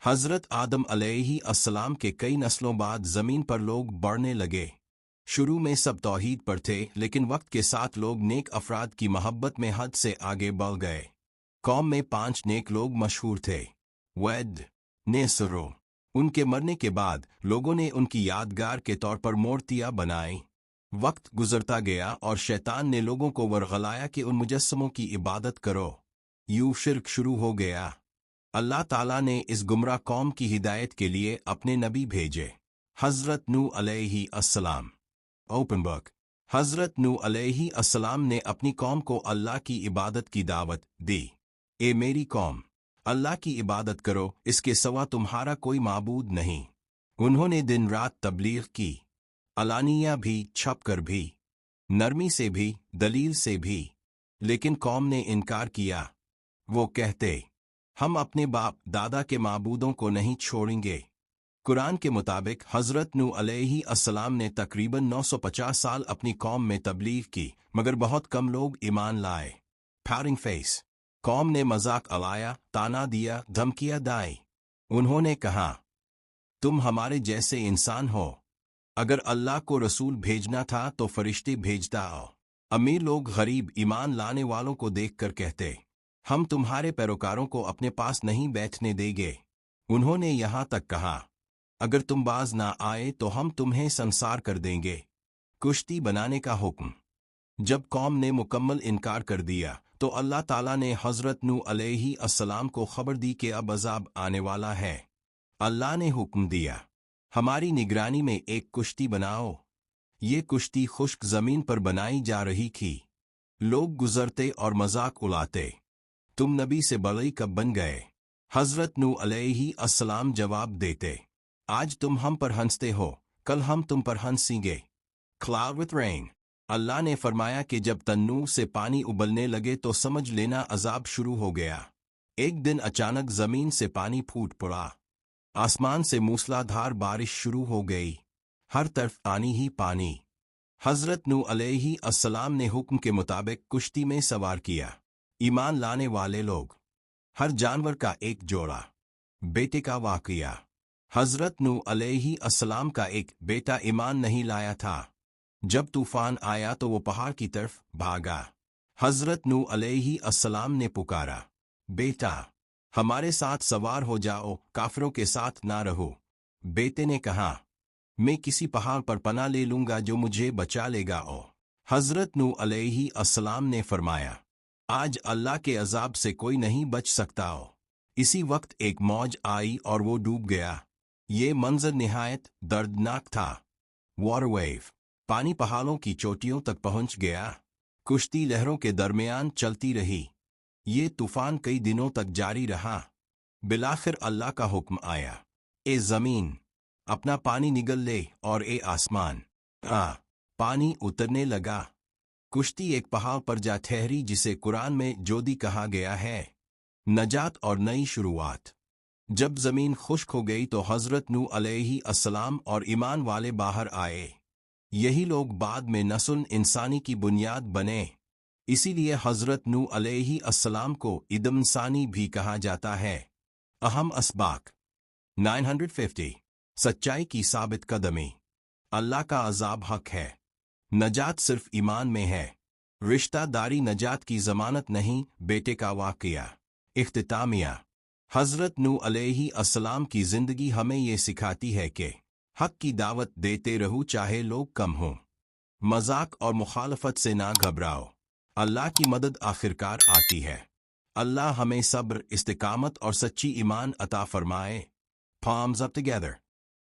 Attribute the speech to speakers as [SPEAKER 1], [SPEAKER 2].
[SPEAKER 1] हज़रत आदम अलैहि अस्सलाम के कई नस्लों बाद ज़मीन पर लोग बढ़ने लगे। शुरू में सब तौहीद पर थे, लेकिन वक्त के साथ लोग नेक अफराद की मोहब्बत में हद से आगे बढ़ गए। कौम में 5 नेक लोग मशहूर थे। वैद, नेसरो। उनके मरने के बाद लोगों ने उनकी यादगार के तौर पर मूर्तियां बनाई। वक्त गुजरता गया और शैतान ने लोगों को वरगलाया कि उन मुजस्समों की इबादत करो। यूं शिर्क शुरू हो गया। अल्लाह ताला ने इस गुमराह कौम की हिदायत के लिए अपने नबी भेजे, हज़रत नूह अलैहि अस्सलाम। Open book. हज़रत नूह अलैहि अस्सलाम ने अपनी कौम को अल्लाह की इबादत की दावत दी। ए मेरी कौम, अल्लाह की इबादत करो, इसके सिवा तुम्हारा कोई माबूद नहीं। उन्होंने दिन रात तबलीग की, अलानिया भी, छप कर भी, नरमी से भी, दलील से भी, लेकिन कौम ने इनकार किया। वो कहते, हम अपने बाप दादा के माबूदों को नहीं छोड़ेंगे। कुरान के मुताबिक हज़रत नूह अलैहि अस्सलाम ने तकरीबन 950 साल अपनी कौम में तबलीग की, मगर बहुत कम लोग ईमान लाए। Firing face. कौम ने मजाक उड़ाया, ताना दिया, धमकियां दी। उन्होंने कहा, तुम हमारे जैसे इंसान हो। अगर अल्लाह को रसूल भेजना था तो फरिश्ते भेजता हो। अमीर लोग गरीब ईमान लाने वालों को देखकर कहते, हम तुम्हारे पैरोकारों को अपने पास नहीं बैठने देंगे। उन्होंने यहाँ तक कहा, अगर तुम बाज ना आए तो हम तुम्हें संसार कर देंगे। कुश्ती बनाने का हुक्म। जब कौम ने मुकम्मल इनकार कर दिया तो अल्लाह ताला ने हज़रत नूह अलैहि अस्सलाम को खबर दी कि अब अज़ाब आने वाला है। अल्लाह ने हुक्म दिया, हमारी निगरानी में एक कुश्ती बनाओ। ये कुश्ती खुश्क ज़मीन पर बनाई जा रही थी। लोग गुजरते और मजाक उड़ाते, तुम नबी से बड़ी कब बन गए? हज़रत नूह अलैहि अस्सलाम जवाब देते, आज तुम हम पर हंसते हो, कल हम तुम पर हंसेंगे। Cloud with rain. अल्लाह ने फरमाया कि जब तन्नूर से पानी उबलने लगे तो समझ लेना अजाब शुरू हो गया। एक दिन अचानक जमीन से पानी फूट पड़ा। आसमान से मूसलाधार बारिश शुरू हो गई। हर तरफ पानी ही पानी। हज़रत नूह अलैहि अस्सलाम ने हुक्म के मुताबिक कुश्ती में सवार किया। ईमान लाने वाले लोग। हर जानवर का एक जोड़ा। बेटे का वाक़या। हज़रत नूह अलैहि अस्सलाम का एक बेटा ईमान नहीं लाया था। जब तूफान आया तो वो पहाड़ की तरफ भागा। हज़रत नूह अलैहि अस्सलाम ने पुकारा, बेटा, हमारे साथ सवार हो जाओ, काफिरों के साथ ना रहो। बेटे ने कहा, मैं किसी पहाड़ पर पनाह ले लूंगा जो मुझे बचा लेगा। हज़रत नूह अलैहि अस्सलाम ने फरमाया, आज अल्लाह के अजाब से कोई नहीं बच सकता। इसी वक्त एक मौज आई और वो डूब गया। ये मंजर निहायत दर्दनाक था। Water wave. पानी पहाड़ों की चोटियों तक पहुंच गया। कुश्ती लहरों के दरमियान चलती रही। ये तूफान कई दिनों तक जारी रहा। बिलाखिर अल्लाह का हुक्म आया, ए ज़मीन, अपना पानी निगल ले, और ए आसमान, पानी उतरने लगा। कुश्ती एक पहाड़ पर जा ठहरी जिसे कुरान में जोदी कहा गया है। नजात और नई शुरुआत। जब जमीन खुश्क हो गई तो हज़रत नूह अलैहि अस्सलाम और ईमान वाले बाहर आए। यही लोग बाद में नस्ल इंसानी की बुनियाद बने। इसीलिए हज़रत नूह अलैहि अस्सलाम को इदमसानी भी कहा जाता है। अहम असबाक 950। सच्चाई की साबित कदमी। अल्लाह का अजाब हक है। नजात सिर्फ ईमान में है। रिश्तादारी नजात की जमानत नहीं। बेटे का वाक़या। इख्तितामिया। हज़रत नूह अलैहि अस्सलाम की ज़िंदगी हमें ये सिखाती है कि हक की दावत देते रहो चाहे लोग कम हों। मजाक और मुखालफत से ना घबराओ। अल्लाह की मदद आखिरकार आती है। अल्लाह हमें सब्र, इस्तिकामत और सच्ची ईमान अता फरमाए। Palms up together.